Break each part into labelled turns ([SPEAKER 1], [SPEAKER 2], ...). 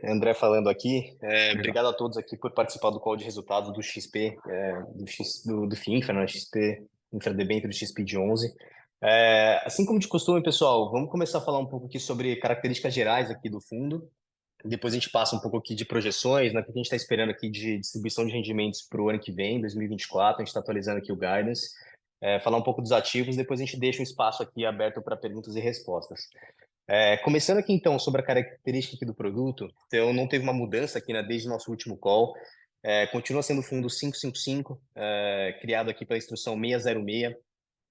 [SPEAKER 1] André falando aqui.
[SPEAKER 2] Legal.
[SPEAKER 1] Obrigado a todos aqui por participar do call de resultados do XP, do FINFRA, né? XP Infra Debênture do XP de 11. Assim como de costume, pessoal, vamos começar a falar um pouco aqui sobre características gerais aqui do fundo. Depois a gente passa um pouco aqui de projeções, né? O que a gente está esperando aqui de distribuição de rendimentos para o ano que vem, 2024. A gente está atualizando aqui o guidance. Falar um pouco dos ativos, depois a gente deixa um espaço aqui aberto para perguntas e respostas. Começando aqui então sobre a característica aqui do produto, então não teve uma mudança aqui, né, desde o nosso último call. Continua sendo o fundo 555, criado aqui pela instrução 606,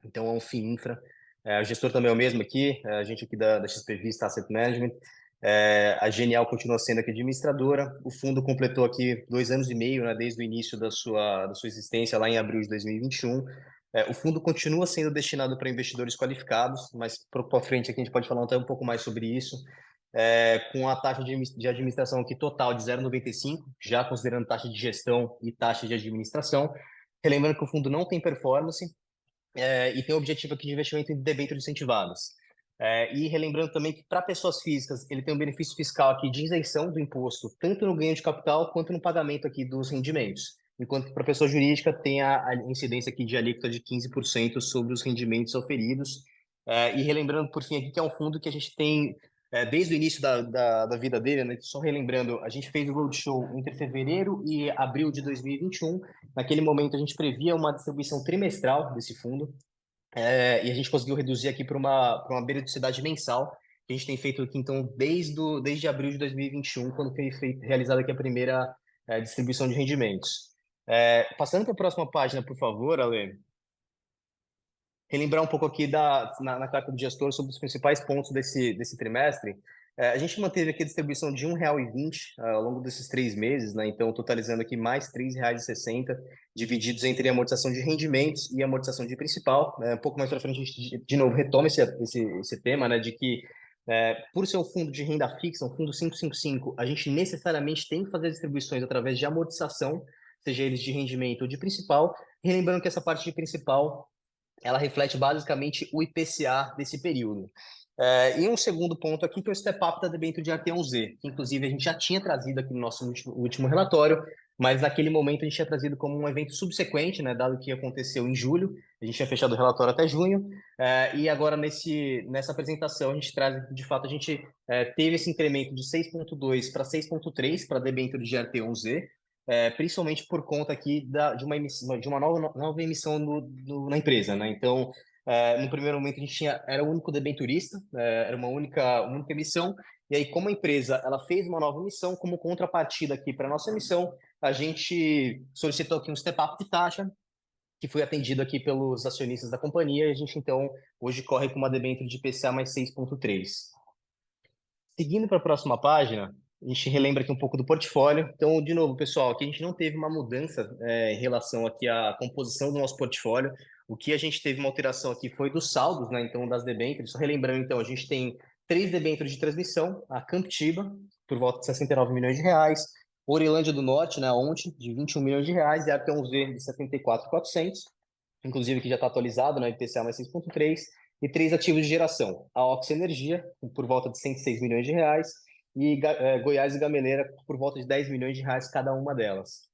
[SPEAKER 1] então é um FII Infra. O gestor também é o mesmo aqui, a gente aqui da XP Vista Asset Management. A Genial continua sendo aqui administradora. O fundo completou aqui 2 anos e meio, né, desde o início da sua existência, lá em abril de 2021. O fundo continua sendo destinado para investidores qualificados, mas para frente aqui a gente pode falar até um pouco mais sobre isso. Com a taxa de administração aqui total de 0,95, já considerando taxa de gestão e taxa de administração. Relembrando que o fundo não tem performance, e tem o objetivo aqui de investimento em debêntures incentivadas. E relembrando também que para pessoas físicas ele tem um benefício fiscal aqui de isenção do imposto, tanto no ganho de capital quanto no pagamento aqui dos rendimentos. Enquanto que para pessoa jurídica tem a incidência aqui de alíquota de 15% sobre os rendimentos oferidos. E relembrando, por fim, aqui que é um fundo que a gente tem desde o início da vida dele, né? Só relembrando, a gente fez o roadshow entre fevereiro e abril de 2021. Naquele momento, a gente previa uma distribuição trimestral desse fundo, e a gente conseguiu reduzir aqui para uma periodicidade mensal, que a gente tem feito aqui, então, desde abril de 2021, quando foi realizada aqui a primeira distribuição de rendimentos. Passando para a próxima página, por favor, Ale, relembrar um pouco aqui na carta do gestor sobre os principais pontos desse trimestre. A gente manteve aqui a distribuição de R$ 1,20 ao longo desses 3 meses, né? Então, totalizando aqui mais R$ 3,60, divididos entre a amortização de rendimentos e a amortização de principal. Um pouco mais para frente, a gente, de novo, retoma esse tema, né? De que, por ser um fundo de renda fixa, um fundo 555, a gente necessariamente tem que fazer distribuições através de amortização, seja eles de rendimento ou de principal. Relembrando que essa parte de principal ela reflete basicamente o IPCA desse período. E um segundo ponto aqui, que é o step-up da debênture de AT1Z, que inclusive a gente já tinha trazido aqui no nosso último relatório, mas naquele momento a gente tinha trazido como um evento subsequente, né, dado que aconteceu em julho, a gente tinha fechado o relatório até junho, e agora nessa apresentação a gente traz, de fato, a gente teve esse incremento de 6,2 para 6,3 para a debênture de AT1Z, principalmente por conta aqui de uma nova emissão na empresa, né? Então, no primeiro momento a gente era o único debenturista, era uma única emissão, e aí como a empresa ela fez uma nova emissão, como contrapartida aqui para a nossa emissão, a gente solicitou aqui um step-up de taxa, que foi atendido aqui pelos acionistas da companhia, e a gente então hoje corre com uma debênture de IPCA mais 6,3. Seguindo para a próxima página, a gente relembra aqui um pouco do portfólio. Então, de novo, pessoal, aqui a gente não teve uma mudança em relação aqui à composição do nosso portfólio. O que a gente teve uma alteração aqui foi dos saldos, né? Então, das debêntures. Só relembrando, então, a gente tem 3 debêntures de transmissão, a Camptiba, por volta de R$ 69 milhões, Orilândia do Norte, né, ontem, de R$ 21 milhões, e a Arteon-Z de 74.400, inclusive que já está atualizado, né, IPCA mais 6,3, e 3 ativos de geração. A Ox Energia, por volta de R$ 106 milhões, e Goiás e Gameleira, por volta de R$ 10 milhões cada uma delas.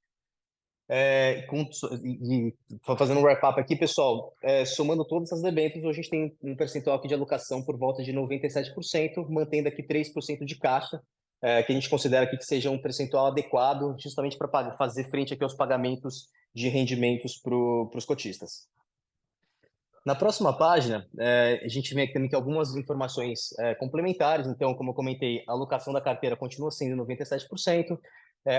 [SPEAKER 1] Fazendo um wrap-up aqui, pessoal, somando todas as debêntures, hoje a gente tem um percentual aqui de alocação por volta de 97%, mantendo aqui 3% de caixa, que a gente considera aqui que seja um percentual adequado, justamente para fazer frente aqui aos pagamentos de rendimentos para os cotistas. Na próxima página, a gente vê aqui também que algumas informações complementares. Então, como eu comentei, a alocação da carteira continua sendo 97%.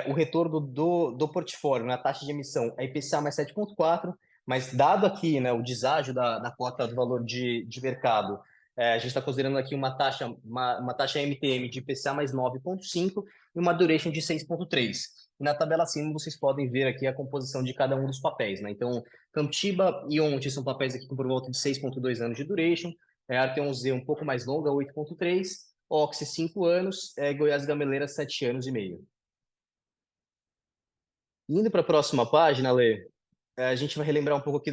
[SPEAKER 1] O retorno do portfólio na taxa de emissão é IPCA mais 7,4%, mas dado aqui, né, o deságio da cota do valor de mercado, a gente está considerando aqui uma taxa MTM de IPCA mais 9,5% e uma duration de 6,3%. E na tabela acima vocês podem ver aqui a composição de cada um dos papéis, né? Então, Camptiba e Onte são papéis aqui com por volta de 6,2 anos de duration. Arteon-Z um pouco mais longa, 8,3. Oxy, 5 anos. Goiás e Gameleira, 7 anos e meio. Indo para a próxima página, Lê, a gente vai relembrar um pouco aqui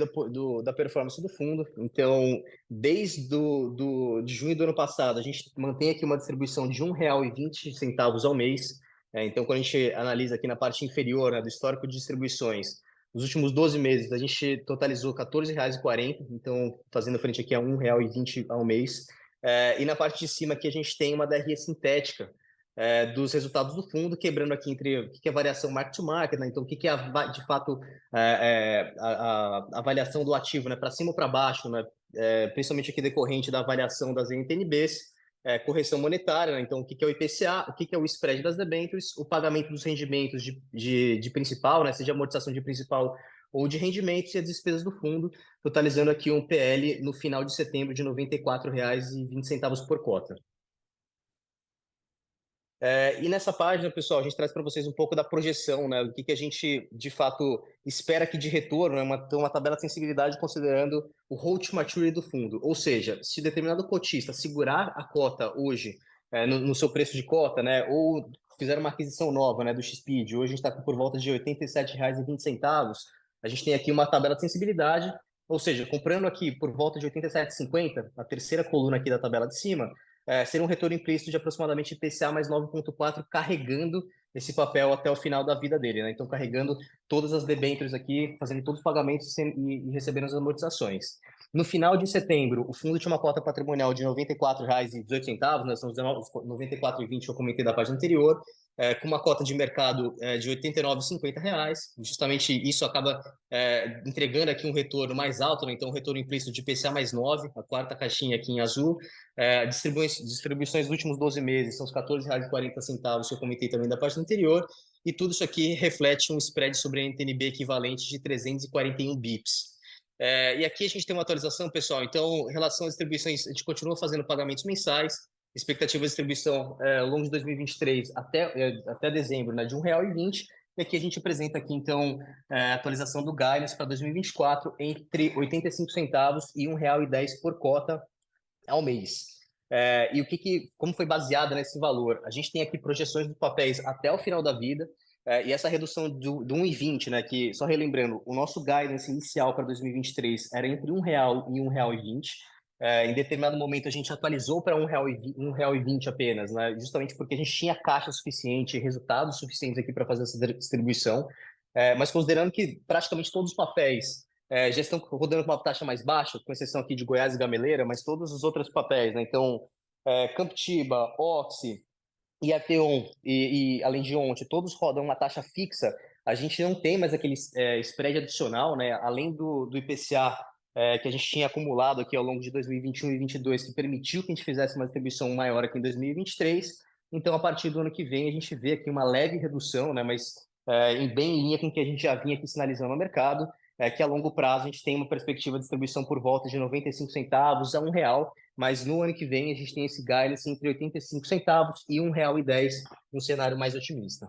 [SPEAKER 1] da performance do fundo. Então, de junho do ano passado, a gente mantém aqui uma distribuição de R$ 1,20 ao mês. Então, quando a gente analisa aqui na parte inferior, né, do histórico de distribuições, nos últimos 12 meses, a gente totalizou R$ 14,40, então fazendo frente aqui a R$ 1,20 ao mês. E na parte de cima aqui a gente tem uma DRE sintética dos resultados do fundo, quebrando aqui entre o que é variação mark-to-market, né? Então o que é de fato a avaliação do ativo, né? Para cima ou para baixo, né? Principalmente aqui decorrente da avaliação das NTNBs, correção monetária, né? Então, o que é o IPCA, o que é o spread das debêntures, o pagamento dos rendimentos de principal, né? Seja amortização de principal ou de rendimentos e as despesas do fundo, totalizando aqui um PL no final de setembro de R$ 94,20 por cota. E nessa página, pessoal, a gente traz para vocês um pouco da projeção, né? O que a gente, de fato, espera aqui de retorno, né? Uma tabela de sensibilidade considerando o hold to maturity do fundo. Ou seja, se determinado cotista segurar a cota hoje no seu preço de cota, né? Ou fizer uma aquisição nova, né, do XPID, hoje a gente está por volta de R$ 87,20. A gente tem aqui uma tabela de sensibilidade, ou seja, comprando aqui por volta de R$ 87,50, a terceira coluna aqui da tabela de cima, seria um retorno implícito de aproximadamente IPCA mais 9,4, carregando esse papel até o final da vida dele, né? Então, carregando todas as debêntures aqui, fazendo todos os pagamentos e recebendo as amortizações. No final de setembro, o fundo tinha uma cota patrimonial de R$ 94,18, né? São os R$ 94,20 que eu comentei da página anterior, com uma cota de mercado de R$ 89,50. Justamente isso acaba entregando aqui um retorno mais alto, né? Então, um retorno implícito de IPCA mais 9, a quarta caixinha aqui em azul. Distribuições dos últimos 12 meses são os R$ 14,40 que eu comentei também da página anterior, e tudo isso aqui reflete um spread sobre a NTNB equivalente de 341 bips. E aqui a gente tem uma atualização, pessoal. Então, em relação às distribuições, a gente continua fazendo pagamentos mensais, expectativa de distribuição ao longo de 2023 até dezembro, né, de R$ 1,20. E aqui a gente apresenta aqui, então, a atualização do guidance para 2024 entre 85 centavos e R$ 1,10 por cota ao mês. E como foi baseada nesse valor? A gente tem aqui projeções dos papéis até o final da vida, e essa redução do 1,20, né, que, só relembrando, o nosso guidance inicial para 2023 era entre R$ 1 e R$ 1,20. Em determinado momento a gente atualizou para R$ 1,20 apenas, né, justamente porque a gente tinha caixa suficiente, resultados suficientes aqui para fazer essa distribuição. Mas considerando que praticamente todos os papéis já estão rodando com uma taxa mais baixa, com exceção aqui de Goiás e Gameleira, mas todos os outros papéis, né? Então, Camptiba, Oxy e Ateon, e além de Onte, todos rodam uma taxa fixa. A gente não tem mais aquele spread adicional, né? Além do IPCA que a gente tinha acumulado aqui ao longo de 2021 e 2022, que permitiu que a gente fizesse uma distribuição maior aqui em 2023. Então, a partir do ano que vem, a gente vê aqui uma leve redução, né? Mas bem em linha com o que a gente já vinha aqui sinalizando no mercado, que a longo prazo a gente tem uma perspectiva de distribuição por volta de 95 centavos a R$ 1, mas no ano que vem a gente tem esse guidance entre 85 centavos e R$ 1,10, um cenário mais otimista.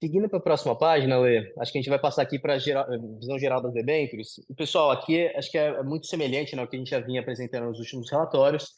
[SPEAKER 1] Seguindo para a próxima página, Lê, acho que a gente vai passar aqui para a visão geral das debêntures. E, pessoal, aqui acho que é muito semelhante, né, ao que a gente já vinha apresentando nos últimos relatórios.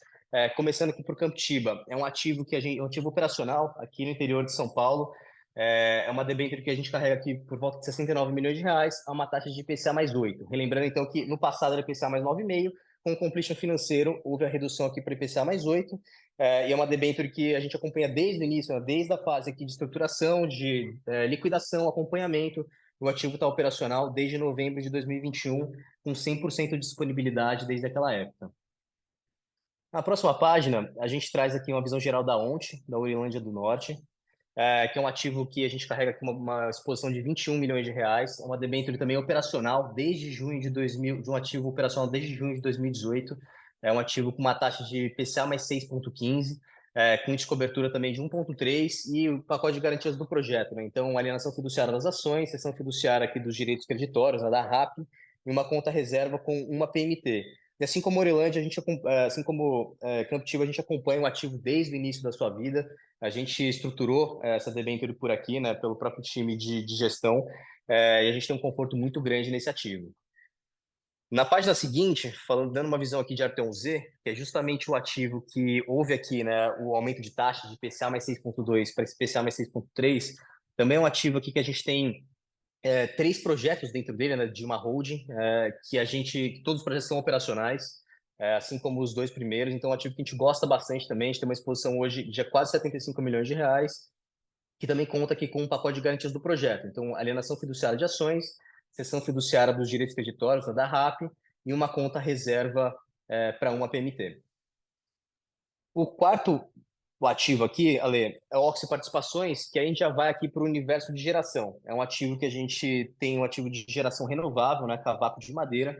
[SPEAKER 1] Começando aqui por Camptiba, é um ativo um ativo operacional aqui no interior de São Paulo. É uma debênture que a gente carrega aqui por volta de R$ 69 milhões, a uma taxa de IPCA mais 8. Relembrando, então, que no passado era IPCA mais 9,5, com o completion financeiro houve a redução aqui para IPCA mais 8, e é uma debênture que a gente acompanha desde o início, né, desde a fase aqui de estruturação, de liquidação, acompanhamento. O ativo está operacional desde novembro de 2021, com 100% de disponibilidade desde aquela época. Na próxima página, a gente traz aqui uma visão geral da ONT, da Urilândia do Norte, que é um ativo que a gente carrega aqui uma exposição de R$ 21 milhões, é uma debênture também operacional desde junho de 2000, de um ativo operacional desde junho de 2018, é um ativo com uma taxa de PCA mais 6,15, com descobertura também de 1,3 e o pacote de garantias do projeto, né? Então, alienação fiduciária das ações, cessão fiduciária aqui dos direitos creditórios, né, da RAP, e uma conta reserva com uma PMT. E assim como Orelândia, assim como Camptiba, a gente acompanha o ativo desde o início da sua vida. A gente estruturou essa debênture por aqui, né, pelo próprio time de gestão, e a gente tem um conforto muito grande nesse ativo. Na página seguinte, dando uma visão aqui de Arteon Z, que é justamente o ativo que houve aqui, né, o aumento de taxa de IPCA mais 6,2 para IPCA mais 6,3, também é um ativo aqui que a gente tem 3 projetos dentro dele, né, de uma holding, todos os projetos são operacionais. assim como os dois primeiros. Então, é um ativo que a gente gosta bastante também. A gente tem uma exposição hoje de quase 75 milhões de reais, que também conta aqui com um pacote de garantias do projeto. Então, alienação fiduciária de ações, cessão fiduciária dos direitos creditórios, da RAP, e uma conta reserva para uma PMT. O quarto ativo aqui, Ale, é o Oxy Participações, que a gente já vai aqui para o universo de geração. É um ativo que a gente tem um ativo de geração renovável, né, cavaco de madeira,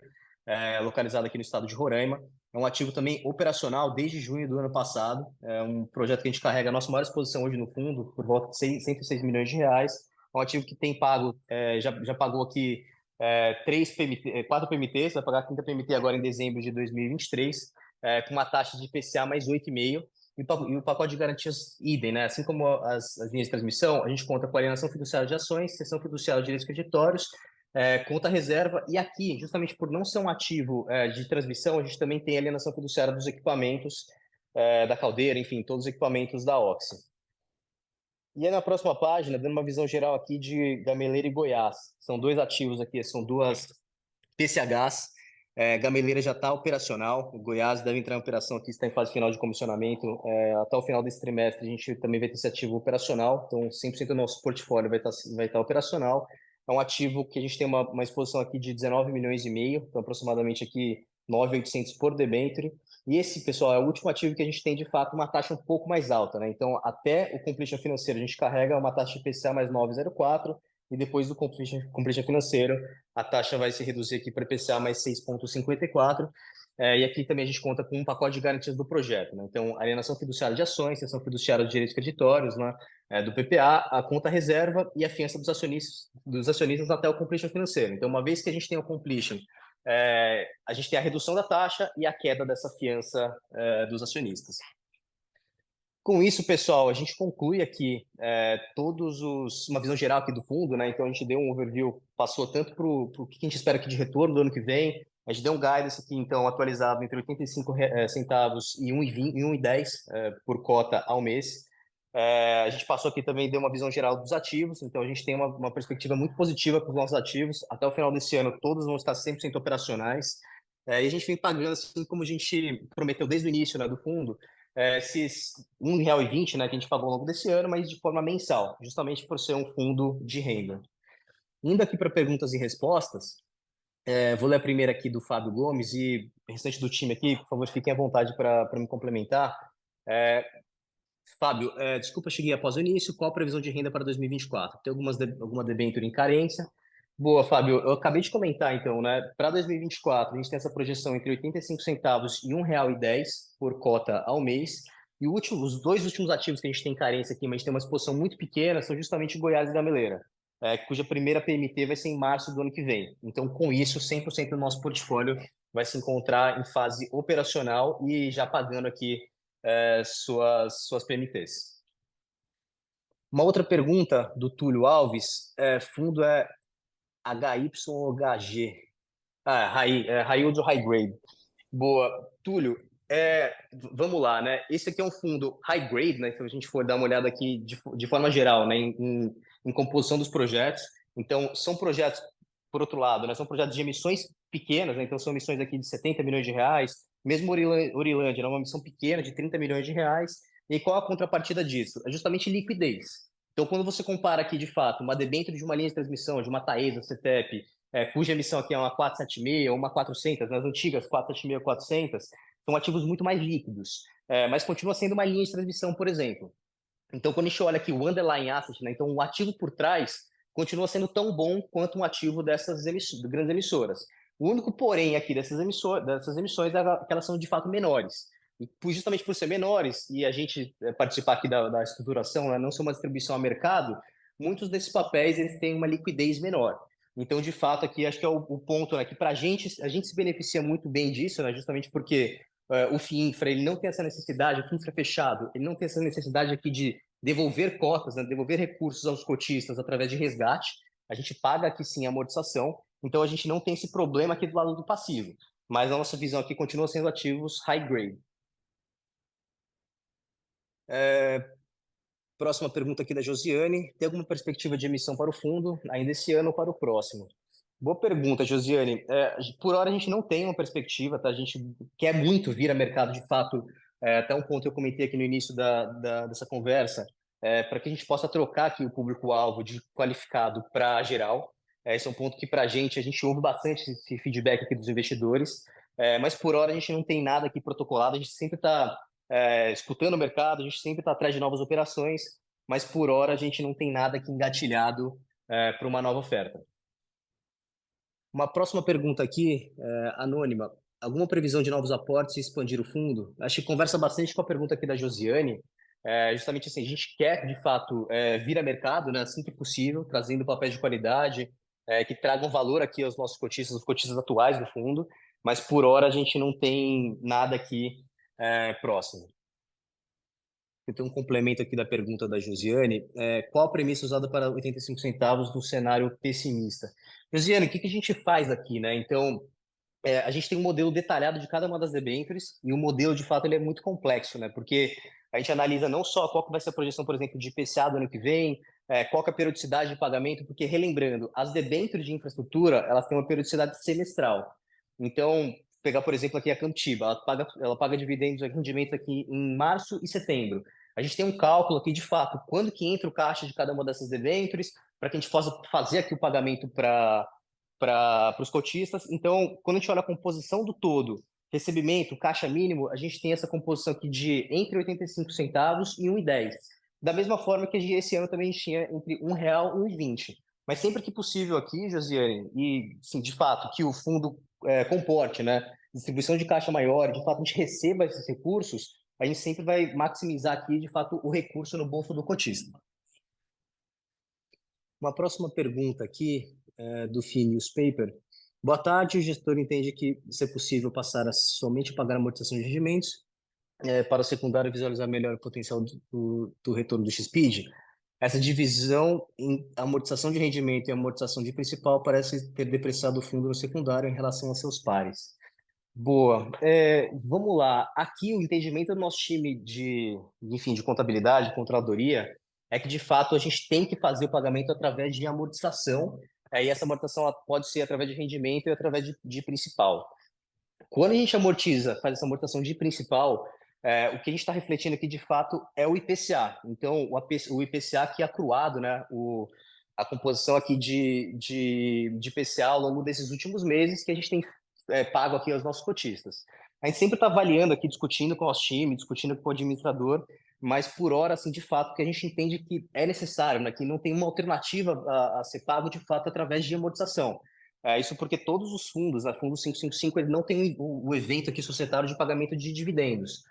[SPEAKER 1] localizado aqui no estado de Roraima. É um ativo também operacional desde junho do ano passado. É um projeto que a gente carrega a nossa maior exposição hoje no fundo, por volta de 106 milhões de reais. É um ativo que tem pago, já pagou aqui 4 PMTs, vai pagar a quinta PMT agora em dezembro de 2023, com uma taxa de IPCA mais 8,5%. E o pacote de garantias idem, né? Assim como as linhas de transmissão, a gente conta com alienação fiduciária de ações, cessão fiduciária de direitos creditórios, conta reserva, e aqui, justamente por não ser um ativo de transmissão, a gente também tem alienação fiduciária dos equipamentos da caldeira, enfim, todos os equipamentos da Oxy. E aí na próxima página, dando uma visão geral aqui de Gameleira e Goiás. São dois ativos aqui, são duas PCHs. Gameleira já está operacional, o Goiás deve entrar em operação aqui, está em fase final de comissionamento. Até o final desse trimestre, a gente também vai ter esse ativo operacional, então 100% do nosso portfólio vai estar operacional. É um ativo que a gente tem uma exposição aqui de 19 milhões e meio, então aproximadamente aqui 9.800 por debênture. E esse, pessoal, é o último ativo que a gente tem, de fato, uma taxa um pouco mais alta, né? Então, até o completion financeiro, a gente carrega uma taxa de IPCA mais 9,04, e depois do completion financeiro, a taxa vai se reduzir aqui para IPCA mais 6,54. E aqui também a gente conta com um pacote de garantias do projeto, né? Então, alienação fiduciária de ações, cessão fiduciária de direitos creditórios, né? Do PPA, a conta reserva e a fiança dos acionistas até o completion financeiro. Então, uma vez que a gente tem o completion, a gente tem a redução da taxa e a queda dessa fiança dos acionistas. Com isso, pessoal, a gente conclui aqui uma visão geral aqui do fundo, né? Então a gente deu um overview, passou tanto para o que a gente espera aqui de retorno do ano que vem, a gente deu um guidance aqui, então, atualizado entre 85 centavos e 1,20, e 1,10 por cota ao mês. A gente passou aqui também, deu uma visão geral dos ativos, então a gente tem uma perspectiva muito positiva para os nossos ativos. Até o final desse ano, todos vão estar 100% operacionais. E a gente vem pagando, assim como a gente prometeu desde o início, né, do fundo, esses R$ 1,20, né, que a gente pagou ao longo desse ano, mas de forma mensal, justamente por ser um fundo de renda. Indo aqui para perguntas e respostas, vou ler a primeira aqui do Fábio Gomes e o restante do time aqui, por favor, fiquem à vontade para me complementar. É, Fábio, desculpa, cheguei após o início. Qual a previsão de renda para 2024? Tem alguma debênture em carência? Boa, Fábio. Eu acabei de comentar, então, né? Para 2024, a gente tem essa projeção entre 85 centavos e R$ 1,10 por cota ao mês. E os dois últimos ativos que a gente tem em carência aqui, mas a gente tem uma exposição muito pequena, são justamente Goiás e Gameleira, cuja primeira PMT vai ser em março do ano que vem. Então, com isso, 100% do nosso portfólio vai se encontrar em fase operacional e já pagando aqui suas PMTs. Uma outra pergunta do Túlio Alves, fundo HYHG. High High Grade. Boa. Túlio, vamos lá, né? Esse aqui é um fundo high grade, né? Se a gente for dar uma olhada aqui de forma geral, né? Em composição dos projetos. Então, são projetos, por outro lado, né? São projetos de emissões pequenas, né? Então, são emissões aqui de 70 milhões de reais. Mesmo Orilândia, é uma emissão pequena de 30 milhões de reais. E qual a contrapartida disso? É justamente liquidez. Então, quando você compara aqui, de fato, uma debênture de uma linha de transmissão, de uma Taesa, CETEP, cuja emissão aqui é uma 476 ou uma 400, nas antigas 476 ou 400, são ativos muito mais líquidos, mas continua sendo uma linha de transmissão, por exemplo. Então, quando a gente olha aqui o underlying asset, né, então o ativo por trás continua sendo tão bom quanto um ativo dessas grandes emissoras. O único porém aqui dessas emissões é que elas são de fato menores. E justamente por ser menores e a gente participar aqui da estruturação, né, não ser uma distribuição a mercado, muitos desses papéis eles têm uma liquidez menor. Então, de fato, aqui acho que é o ponto, né, que para a gente se beneficia muito bem disso, né, justamente porque o FIINFRA ele não tem essa necessidade, o FIINFRA fechado, ele não tem essa necessidade aqui de devolver cotas, né, devolver recursos aos cotistas através de resgate. A gente paga aqui sim a amortização, então a gente não tem esse problema aqui do lado do passivo. Mas a nossa visão aqui continua sendo ativos high grade. Próxima pergunta aqui da Josiane. Tem alguma perspectiva de emissão para o fundo, ainda esse ano ou para o próximo? Boa pergunta, Josiane. Por hora a gente não tem uma perspectiva, tá? A gente quer muito vir a mercado, de fato, até um ponto que eu comentei aqui no início dessa conversa, para que a gente possa trocar aqui o público-alvo de qualificado para geral. Esse é um ponto que, para a gente ouve bastante esse feedback aqui dos investidores, mas por hora a gente não tem nada aqui protocolado, a gente sempre está escutando o mercado, a gente sempre está atrás de novas operações, mas por hora a gente não tem nada aqui engatilhado para uma nova oferta. Uma próxima pergunta aqui, anônima. Alguma previsão de novos aportes e expandir o fundo? Acho que conversa bastante com a pergunta aqui da Josiane. Justamente assim, a gente quer, de fato, vir a mercado, né, assim que possível, trazendo papéis de qualidade, que tragam valor aqui aos nossos cotistas, os cotistas atuais do fundo, mas por hora a gente não tem nada aqui próximo. Então, um complemento aqui da pergunta da Josiane, qual a premissa usada para 85 centavos no cenário pessimista? Josiane, o que que a gente faz aqui, né? Então, a gente tem um modelo detalhado de cada uma das debêntures e o modelo, de fato, ele é muito complexo, né? Porque a gente analisa não só qual que vai ser a projeção, por exemplo, de IPCA do ano que vem, qual que é a periodicidade de pagamento, porque, relembrando, as debêntures de infraestrutura, elas têm uma periodicidade semestral. Então, pegar, por exemplo, aqui a Camptiba, ela paga dividendos e rendimentos aqui em março e setembro. A gente tem um cálculo aqui, de fato, quando que entra o caixa de cada uma dessas debêntures, para que a gente possa fazer aqui o pagamento para os cotistas. Então, quando a gente olha a composição do todo, recebimento, caixa mínimo, a gente tem essa composição aqui de entre 85 centavos e 1,10. Da mesma forma que esse ano também a gente tinha entre R$ 1 e 1,20. Mas sempre que possível aqui, Josiane, e sim, de fato, que o fundo comporte, né, distribuição de caixa maior, de fato a gente receba esses recursos, a gente sempre vai maximizar aqui, de fato, o recurso no bolso do cotista. Uma próxima pergunta aqui, do FII Newspaper. Boa tarde, o gestor entende que é possível passar a somente pagar a amortização de rendimentos para o secundário visualizar melhor o potencial do retorno do XPID. Essa divisão em amortização de rendimento e amortização de principal parece ter depreciado o fundo no secundário em relação a seus pares. Boa. Vamos lá. Aqui o entendimento do nosso time enfim, de contabilidade, controladoria, é que de fato a gente tem que fazer o pagamento através de amortização, e essa amortização ela pode ser através de rendimento e através de principal. Quando a gente amortiza, faz essa amortização de principal, o que a gente está refletindo aqui de fato é o IPCA. Então, o IPCA aqui acruado, né? A composição aqui de IPCA ao longo desses últimos meses que a gente tem pago aqui aos nossos cotistas. A gente sempre está avaliando aqui, discutindo com o nosso time, discutindo com o administrador, mas por hora, assim, de fato, que a gente entende que é necessário, né? Que não tem uma alternativa a ser pago de fato através de amortização. Isso porque todos os fundos, a Fundo 555, ele não tem o evento aqui societário de pagamento de dividendos.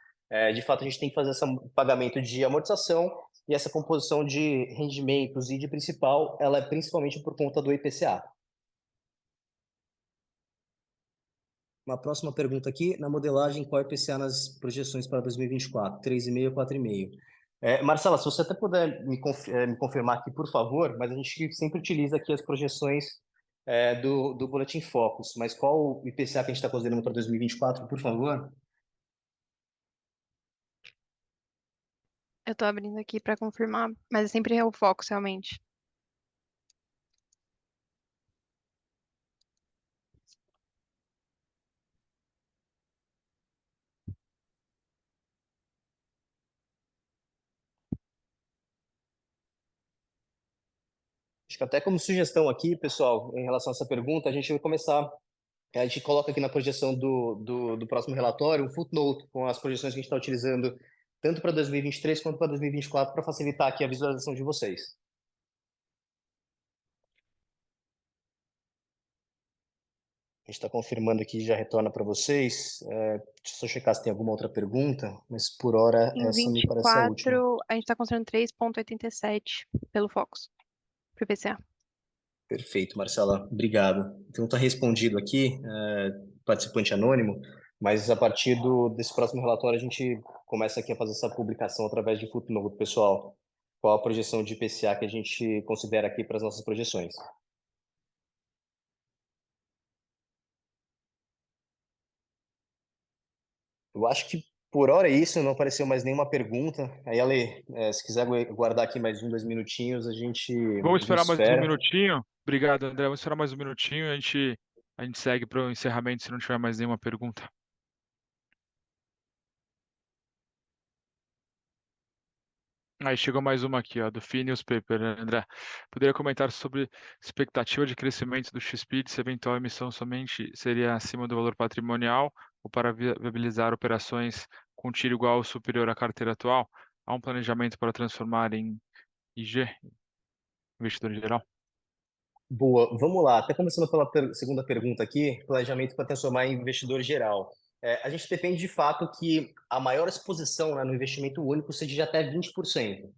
[SPEAKER 1] De fato, a gente tem que fazer esse pagamento de amortização e essa composição de rendimentos e de principal, ela é principalmente por conta do IPCA. Uma próxima pergunta aqui, na modelagem, qual é o IPCA nas projeções para 2024? 3,5 ou 4,5? Marcela, se você até puder me confirmar aqui, por favor, mas a gente sempre utiliza aqui as projeções do Boletim Focus, mas qual o IPCA que a gente está considerando para 2024, por favor?
[SPEAKER 2] Eu tô abrindo aqui para confirmar, mas sempre é o Focus, realmente.
[SPEAKER 1] Acho que até como sugestão aqui, pessoal, em relação a essa pergunta, a gente vai começar, a gente coloca aqui na projeção do próximo relatório um footnote com as projeções que a gente está utilizando tanto para 2023 quanto para 2024 para facilitar aqui a visualização de vocês. A gente está confirmando aqui, já retorna para vocês. Deixa eu só checar se tem alguma outra pergunta, mas por hora
[SPEAKER 2] Em
[SPEAKER 1] essa me parece a última.
[SPEAKER 2] 24, a gente tá considerando 3,87 pelo Focus, pro IPCA.
[SPEAKER 1] Perfeito, Marcela, obrigado. Então está respondido aqui, participante anônimo, mas a partir desse próximo relatório a gente começa aqui a fazer essa publicação através de footnote, pessoal. Qual a projeção de IPCA que a gente considera aqui para as nossas projeções? Eu acho que Por hora é isso, não apareceu mais nenhuma pergunta. Aí, Ale, se quiser guardar aqui mais 2 minutinhos,
[SPEAKER 3] Vamos
[SPEAKER 1] a gente
[SPEAKER 3] esperar mais um
[SPEAKER 1] espera.
[SPEAKER 3] minutinho. Obrigado, André. Vamos esperar mais um minutinho e a gente segue para o encerramento se não tiver mais nenhuma pergunta. Aí chegou mais uma aqui, ó, do Phineas Paper, André. Poderia comentar sobre expectativa de crescimento do XSPID se a eventual emissão somente seria acima do valor patrimonial ou para viabilizar operações com tiro igual ou superior à carteira atual? Há um planejamento para transformar em IG, investidor em geral?
[SPEAKER 1] Boa, vamos lá. Até começando pela segunda pergunta aqui, planejamento para transformar em investidor geral. A gente depende de fato que a maior exposição, né, no investimento único seja de até 20%.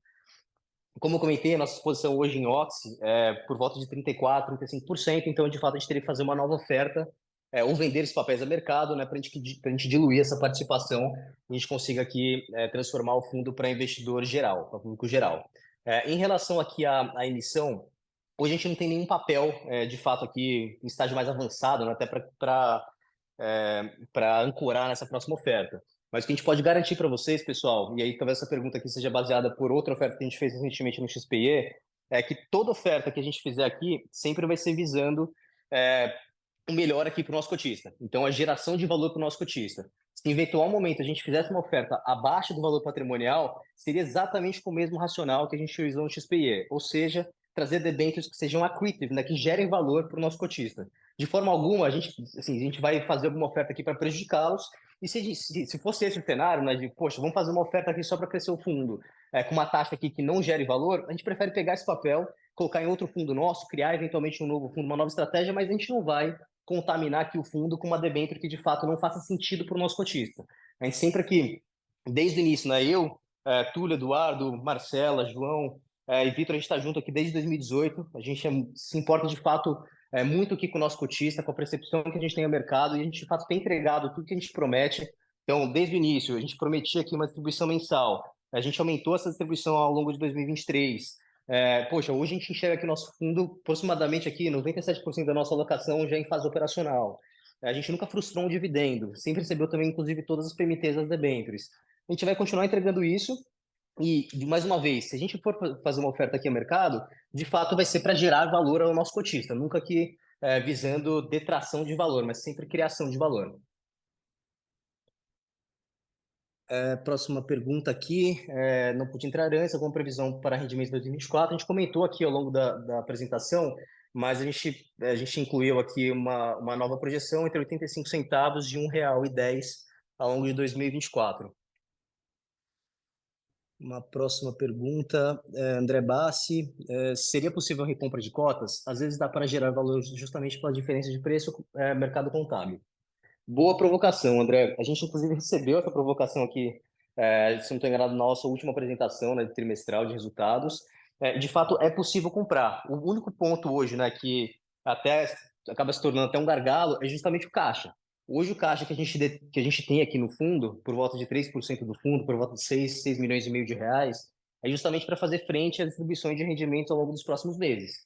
[SPEAKER 1] Como eu comentei, a nossa exposição hoje em Oxy é por volta de 34%, 35%, então de fato a gente teria que fazer uma nova oferta, ou vender esses papéis a mercado, né, para a gente diluir essa participação e a gente consiga aqui transformar o fundo para investidor geral, para público geral. Em relação aqui à emissão, hoje a gente não tem nenhum papel de fato aqui em estágio mais avançado, né, até para ancorar nessa próxima oferta. Mas o que a gente pode garantir para vocês, pessoal, e aí talvez essa pergunta aqui seja baseada por outra oferta que a gente fez recentemente no XPE, é que toda oferta que a gente fizer aqui sempre vai ser visando é, o melhor aqui para o nosso cotista. Então, a geração de valor para o nosso cotista. Se em eventual momento a gente fizesse uma oferta abaixo do valor patrimonial, seria exatamente com o mesmo racional que a gente usou no XPE, ou seja, trazer debêntures que sejam accretive, né, que gerem valor para o nosso cotista. De forma alguma, a gente vai fazer alguma oferta aqui para prejudicá-los, e se fosse esse o cenário, né, de, poxa, vamos fazer uma oferta aqui só para crescer o fundo, com uma taxa aqui que não gere valor, a gente prefere pegar esse papel, colocar em outro fundo nosso, criar eventualmente um novo fundo, uma nova estratégia, mas a gente não vai contaminar aqui o fundo com uma debênture que de fato não faça sentido para o nosso cotista. A gente sempre aqui, desde o início, né, eu, Túlio, Eduardo, Marcela, João e Vitor, a gente está junto aqui desde 2018, a gente se importa de fato muito aqui com o nosso cotista, com a percepção que a gente tem no mercado, e a gente, de fato, tem entregado tudo que a gente promete. Então, desde o início, a gente prometia aqui uma distribuição mensal. A gente aumentou essa distribuição ao longo de 2023. Poxa, hoje a gente enxerga aqui o nosso fundo, aproximadamente aqui, 97% da nossa alocação já em fase operacional. A gente nunca frustrou um dividendo, sempre recebeu também, inclusive, todas as PMTs das debêntures. A gente vai continuar entregando isso, e, mais uma vez, se a gente for fazer uma oferta aqui ao mercado, de fato vai ser para gerar valor ao nosso cotista, nunca aqui visando detração de valor, mas sempre criação de valor. Próxima pergunta aqui, não pude entrar antes, alguma previsão para rendimento de 2024? A gente comentou aqui ao longo da apresentação, mas a gente incluiu aqui uma nova projeção entre 85 centavos e R$ 1,10 ao longo de 2024. Uma próxima pergunta, André Bassi, seria possível recompra de cotas? Às vezes dá para gerar valor justamente pela diferença de preço mercado contábil. Boa provocação, André. A gente, inclusive, recebeu essa provocação aqui, se não estou enganado, na nossa última apresentação, né, trimestral de resultados. De fato, é possível comprar. O único ponto hoje, né, que até acaba se tornando até um gargalo, é justamente o caixa. Hoje, o caixa que a gente tem aqui no fundo, por volta de 3% do fundo, por volta de 6 milhões e meio de reais, é justamente para fazer frente às distribuições de rendimentos ao longo dos próximos meses.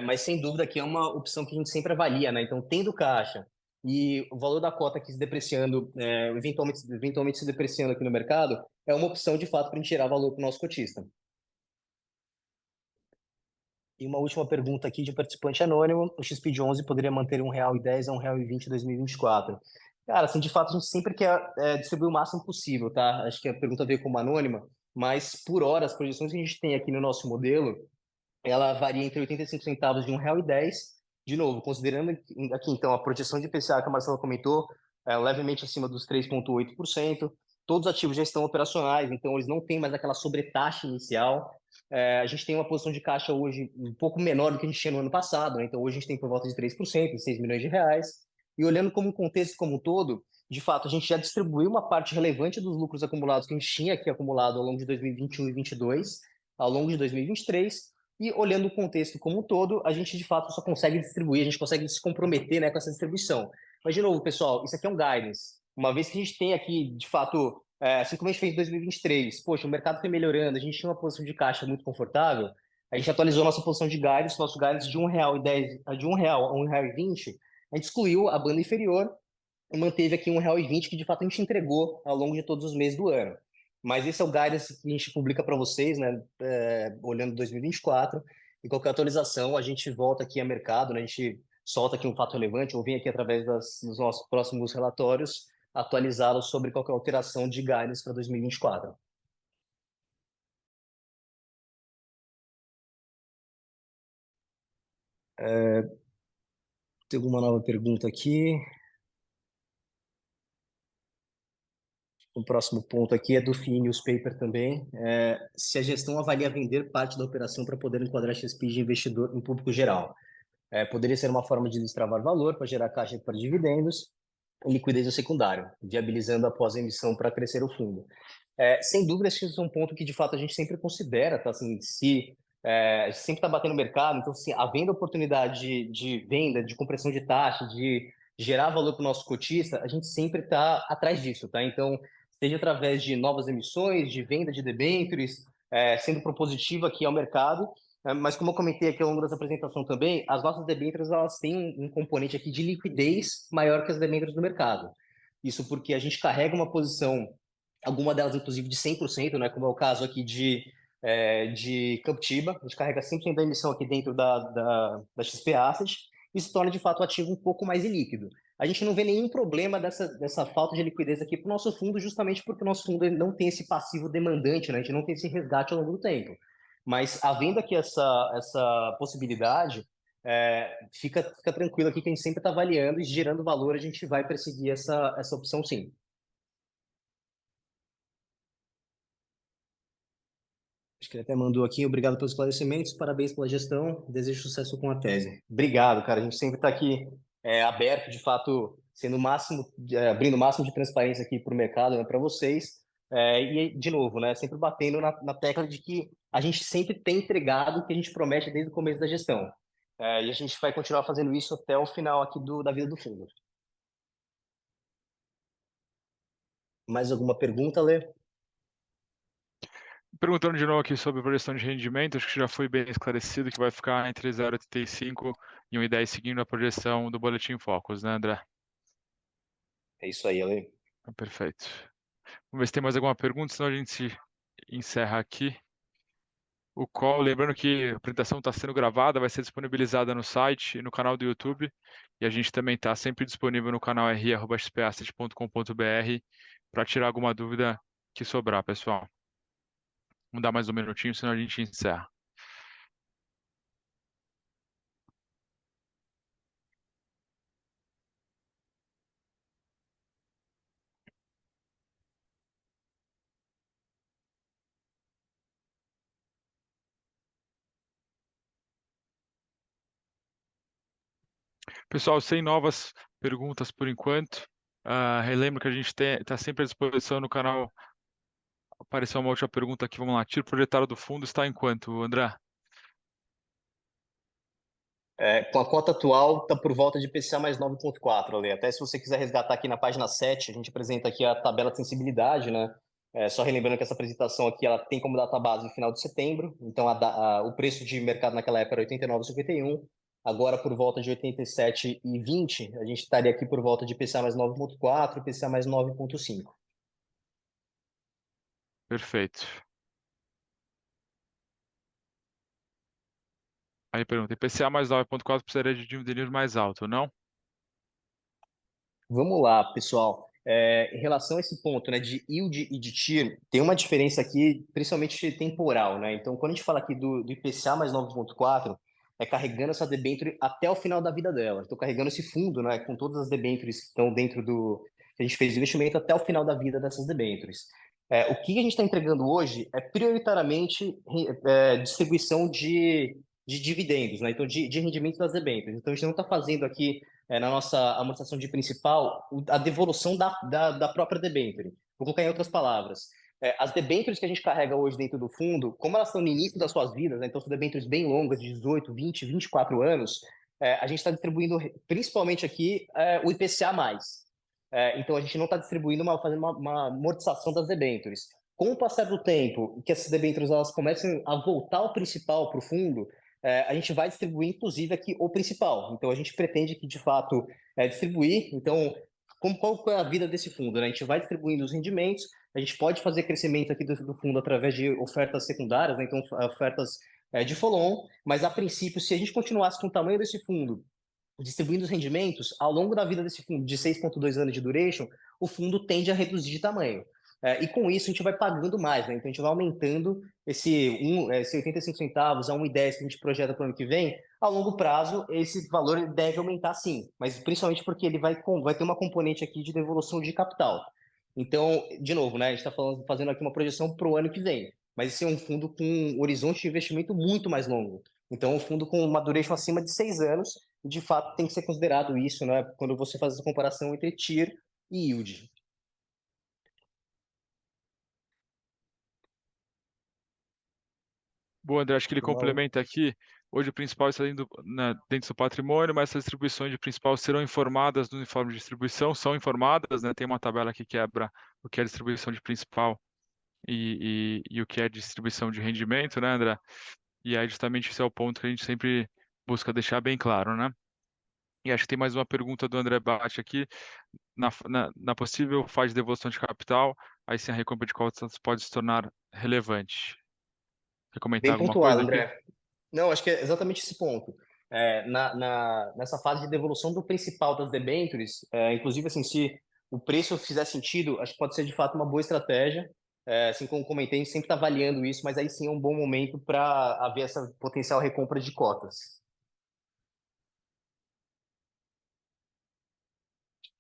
[SPEAKER 1] Mas, sem dúvida, que é uma opção que a gente sempre avalia, né? Então, tendo caixa e o valor da cota aqui se depreciando, eventualmente se depreciando aqui no mercado, é uma opção de fato para a gente gerar valor para o nosso cotista. E uma última pergunta aqui de um participante anônimo: o XPID 11 poderia manter R$ 1,10 a R$ 1,20 em 2024? Cara, assim, de fato, a gente sempre quer distribuir o máximo possível, tá? Acho que a pergunta veio como anônima, mas por hora, as projeções que a gente tem aqui no nosso modelo, ela varia entre 85 centavos de R$ 1,10. De novo, considerando aqui, então, a projeção de IPCA que a Marcela comentou, levemente acima dos 3,8%. Todos os ativos já estão operacionais, então eles não têm mais aquela sobretaxa inicial. A gente tem uma posição de caixa hoje um pouco menor do que a gente tinha no ano passado, né? Então hoje a gente tem por volta de 3%, 6 milhões de reais. E olhando como um contexto como um todo, de fato, a gente já distribuiu uma parte relevante dos lucros acumulados que a gente tinha aqui acumulado ao longo de 2021 e 2022, ao longo de 2023, e olhando o contexto como um todo, a gente de fato só consegue distribuir, a gente consegue se comprometer, né, com essa distribuição. Mas, de novo, pessoal, isso aqui é um guidance. Uma vez que a gente tem aqui, de fato, assim como a gente fez em 2023, poxa, o mercado foi melhorando, a gente tinha uma posição de caixa muito confortável, a gente atualizou nossa posição de guidance, nosso guidance de R$ 1,10, de R$ 1 a R$ 1,20, a gente excluiu a banda inferior manteve aqui R$1,20, que de fato a gente entregou ao longo de todos os meses do ano. Mas esse é o guidance que a gente publica para vocês, né, olhando 2024, e qualquer atualização a gente volta aqui a mercado, né, a gente solta aqui um fato relevante, ou vem aqui através dos nossos próximos relatórios, atualizá-los sobre qualquer alteração de guidance para 2024. Tem alguma nova pergunta aqui? O próximo ponto aqui é do FII Newspaper também. Se a gestão avalia vender parte da operação para poder enquadrar XP de investidor em público geral. Poderia ser uma forma de destravar valor para gerar caixa para dividendos e liquidez no secundário, viabilizando após a emissão para crescer o fundo. Sem dúvida, esse é um ponto que de fato a gente sempre considera, tá? Assim, a gente sempre está batendo no mercado, então, assim, havendo oportunidade de venda, de compressão de taxa, de gerar valor para o nosso cotista, a gente sempre está atrás disso, tá? Então, seja através de novas emissões, de venda de debêntures, sendo propositivo aqui ao mercado, mas como eu comentei aqui ao longo dessa apresentação também, as nossas debêntures elas têm um componente aqui de liquidez maior que as debêntures do mercado. Isso porque a gente carrega uma posição, alguma delas inclusive de 100%, né, como é o caso aqui de Captiba, a gente carrega 100% da emissão aqui dentro da XP Asset, e se torna de fato o ativo um pouco mais ilíquido. A gente não vê nenhum problema dessa falta de liquidez aqui para o nosso fundo, justamente porque o nosso fundo não tem esse passivo demandante, né? A gente não tem esse resgate ao longo do tempo. Mas havendo aqui essa possibilidade, fica tranquilo aqui que a gente sempre está avaliando e gerando valor, a gente vai perseguir essa opção sim. Acho que ele até mandou aqui, obrigado pelos esclarecimentos, parabéns pela gestão, desejo sucesso com a tese. Obrigado, cara, a gente sempre está aqui aberto, de fato, sendo abrindo o máximo de transparência aqui para o mercado, né, para vocês, e, de novo, né, sempre batendo na tecla de que a gente sempre tem entregado o que a gente promete desde o começo da gestão. E a gente vai continuar fazendo isso até o final aqui da vida do fundo. Mais alguma pergunta, Lê?
[SPEAKER 3] Perguntando de novo aqui sobre a projeção de rendimento, acho que já foi bem esclarecido que vai ficar entre 0,85 e 1,10 seguindo a projeção do Boletim Focus, né, André?
[SPEAKER 1] É isso aí, Lê.
[SPEAKER 3] Perfeito. Vamos ver se tem mais alguma pergunta, senão a gente se encerra aqui. O call, lembrando que a apresentação está sendo gravada, vai ser disponibilizada no site e no canal do YouTube. E a gente também está sempre disponível no canal ri@xpasset.com.br para tirar alguma dúvida que sobrar, pessoal. Vamos dar mais um minutinho, senão a gente encerra. Pessoal, sem novas perguntas por enquanto. Relembro que a gente está sempre à disposição no canal. Apareceu uma última pergunta aqui, vamos lá. Tiro projetado do fundo está em quanto, André?
[SPEAKER 1] Com a cota atual, está por volta de IPCA mais 9,4, Ale. Até se você quiser resgatar aqui na página 7, a gente apresenta aqui a tabela de sensibilidade, né? Só relembrando que essa apresentação aqui ela tem como data base no final de setembro, então o preço de mercado naquela época era 89,51, agora por volta de 87,20, a gente estaria aqui por volta de IPCA mais 9,4, IPCA mais 9,5.
[SPEAKER 3] Perfeito. Aí pergunta, IPCA mais 9,4 precisaria de dividendo mais alto, não?
[SPEAKER 1] Vamos lá, pessoal. Em relação a esse ponto, né, de yield e de TIR, tem uma diferença aqui, principalmente temporal, né? Então, quando a gente fala aqui do IPCA mais 9,4, é carregando essa debenture até o final da vida dela. Estou carregando esse fundo, né, com todas as debentures que estão dentro que a gente fez o investimento até o final da vida dessas debentures. O que a gente está entregando hoje é prioritariamente distribuição de dividendos, né? Então, de rendimentos das debêntures. Então, a gente não está fazendo aqui na nossa amortização de principal, a devolução da própria debênture. Vou colocar em outras palavras. As debêntures que a gente carrega hoje dentro do fundo, como elas estão no início das suas vidas, né, então são debêntures bem longas, de 18, 20, 24 anos, a gente está distribuindo, principalmente aqui, o IPCA+. Então, a gente não está distribuindo, fazendo uma amortização das debêntures. Com o passar do tempo, que essas debêntures elas começam a voltar ao principal para o fundo, a gente vai distribuir, inclusive, aqui o principal. Então, a gente pretende que, de fato, distribuir. Então, qual é a vida desse fundo, né? A gente vai distribuindo os rendimentos, a gente pode fazer crescimento aqui do fundo através de ofertas secundárias, né? Então ofertas de follow-on, mas a princípio, se a gente continuasse com o tamanho desse fundo, distribuindo os rendimentos, ao longo da vida desse fundo, de 6,2 anos de duration, o fundo tende a reduzir de tamanho. E com isso a gente vai pagando mais, né? Então a gente vai aumentando esse 85 centavos a 1,10 que a gente projeta para o ano que vem. Ao longo prazo, esse valor deve aumentar sim, mas principalmente porque ele vai ter uma componente aqui de devolução de capital. Então, de novo, né? A gente está fazendo aqui uma projeção para o ano que vem, mas esse é um fundo com um horizonte de investimento muito mais longo. Então, um fundo com uma duration acima de 6 anos, de fato, tem que ser considerado isso, né? Quando você faz essa comparação entre TIR e yield.
[SPEAKER 3] Boa, André, acho que ele
[SPEAKER 1] Uma-
[SPEAKER 3] complementa aqui. Hoje o principal está dentro do patrimônio, mas essas distribuições de principal serão informadas no informe de distribuição, são informadas, né? Tem uma tabela que quebra o que é distribuição de principal e o que é distribuição de rendimento, né, André? E aí justamente esse é o ponto que a gente sempre busca deixar bem claro, né? E acho que tem mais uma pergunta do André Bate aqui. Na possível fase de devolução de capital, aí sim a recompra de cotas pode se tornar relevante. Quer comentar
[SPEAKER 1] Bem
[SPEAKER 3] alguma
[SPEAKER 1] pontuado,
[SPEAKER 3] coisa aqui?
[SPEAKER 1] André. Não, acho que é exatamente esse ponto. Nessa fase de devolução do principal das debêntures, inclusive, assim, se o preço fizer sentido, acho que pode ser de fato uma boa estratégia. Assim como comentei, a gente sempre está avaliando isso, mas aí sim é um bom momento para haver essa potencial recompra de cotas.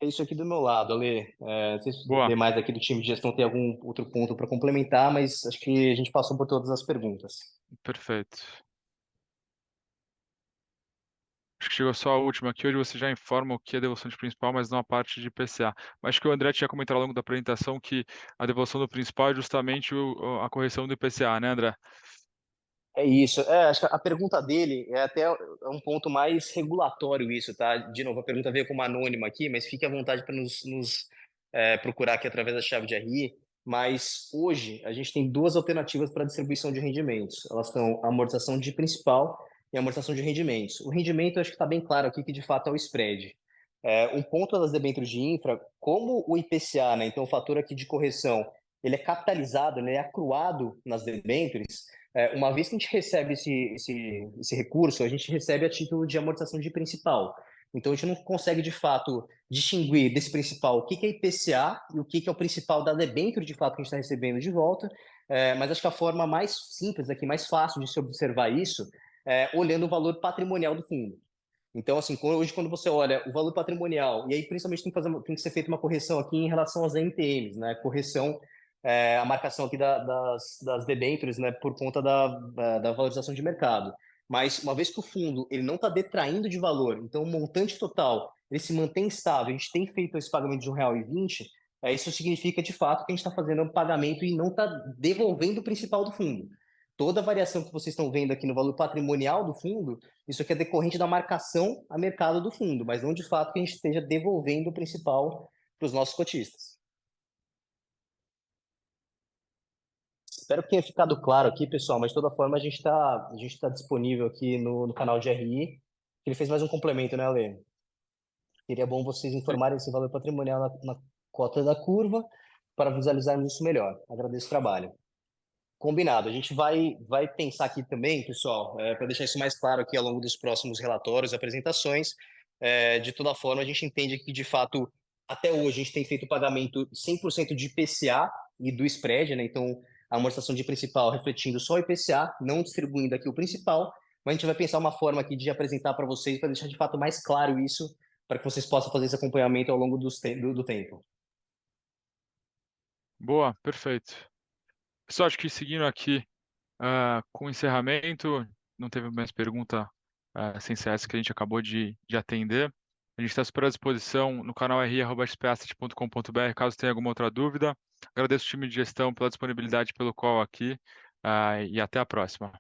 [SPEAKER 1] É isso aqui do meu lado, Ale. Não sei se os
[SPEAKER 3] Boa,
[SPEAKER 1] demais aqui do time de gestão tem algum outro ponto para complementar, mas acho que a gente passou por todas as perguntas.
[SPEAKER 3] perfeito. Acho que chegou só a última aqui. Hoje você já informa o que é devolução de principal, mas não a parte de IPCA. Mas acho que o André tinha comentado ao longo da apresentação que a devolução do principal é justamente a correção do IPCA, né, André?
[SPEAKER 1] É isso. Acho que a pergunta dele é até um ponto mais regulatório isso, tá? De novo, a pergunta veio como anônima aqui, mas fique à vontade para nos procurar aqui através da chave de RI. Mas hoje a gente tem duas alternativas para distribuição de rendimentos. Elas são a amortização de principal e a amortização de rendimentos. O rendimento, eu acho que está bem claro aqui que de fato é o spread. Um ponto das debêntures de infra, como o IPCA, né? Então o fator aqui de correção, ele é capitalizado, né? Ele é acruado nas debêntures. Uma vez que a gente recebe esse recurso, a gente recebe a título de amortização de principal. Então, a gente não consegue, de fato, distinguir desse principal o que é IPCA e o que é o principal da debênture, de fato, que a gente está recebendo de volta. Mas acho que a forma mais simples aqui, mais fácil de se observar isso, é olhando o valor patrimonial do fundo. Então, assim, hoje quando você olha o valor patrimonial, e aí principalmente tem que ser feita uma correção aqui em relação às NTMs, né? Correção, a marcação aqui das debêntures, né? Por conta da valorização de mercado. Mas uma vez que o fundo ele não está detraindo de valor, então o montante total ele se mantém estável, a gente tem feito esse pagamento de R$ 1,20, isso significa de fato que a gente está fazendo um pagamento e não está devolvendo o principal do fundo. Toda a variação que vocês estão vendo aqui no valor patrimonial do fundo, isso aqui é decorrente da marcação a mercado do fundo, mas não de fato que a gente esteja devolvendo o principal para os nossos cotistas. Espero que tenha ficado claro aqui, pessoal, mas de toda forma a gente tá disponível aqui no canal de RI. Ele fez mais um complemento, né, Ale? Seria bom vocês informarem esse valor patrimonial na cota da curva para visualizarmos isso melhor. Agradeço o trabalho. Combinado. A gente vai pensar aqui também, pessoal, para deixar isso mais claro aqui ao longo dos próximos relatórios e apresentações. De toda forma, a gente entende que, de fato, até hoje a gente tem feito o pagamento 100% de IPCA e do spread, né? Então, a amortização de principal refletindo só o IPCA, não distribuindo aqui o principal, mas a gente vai pensar uma forma aqui de apresentar para vocês, para deixar de fato mais claro isso, para que vocês possam fazer esse acompanhamento ao longo do tempo.
[SPEAKER 3] Boa, perfeito. Pessoal, acho que seguindo aqui com o encerramento, não teve mais pergunta sem ser essa que a gente acabou de atender. A gente está super à disposição no canal ri@xpasset.com.br, caso tenha alguma outra dúvida. Agradeço o time de gestão pela disponibilidade pelo call aqui e até a próxima.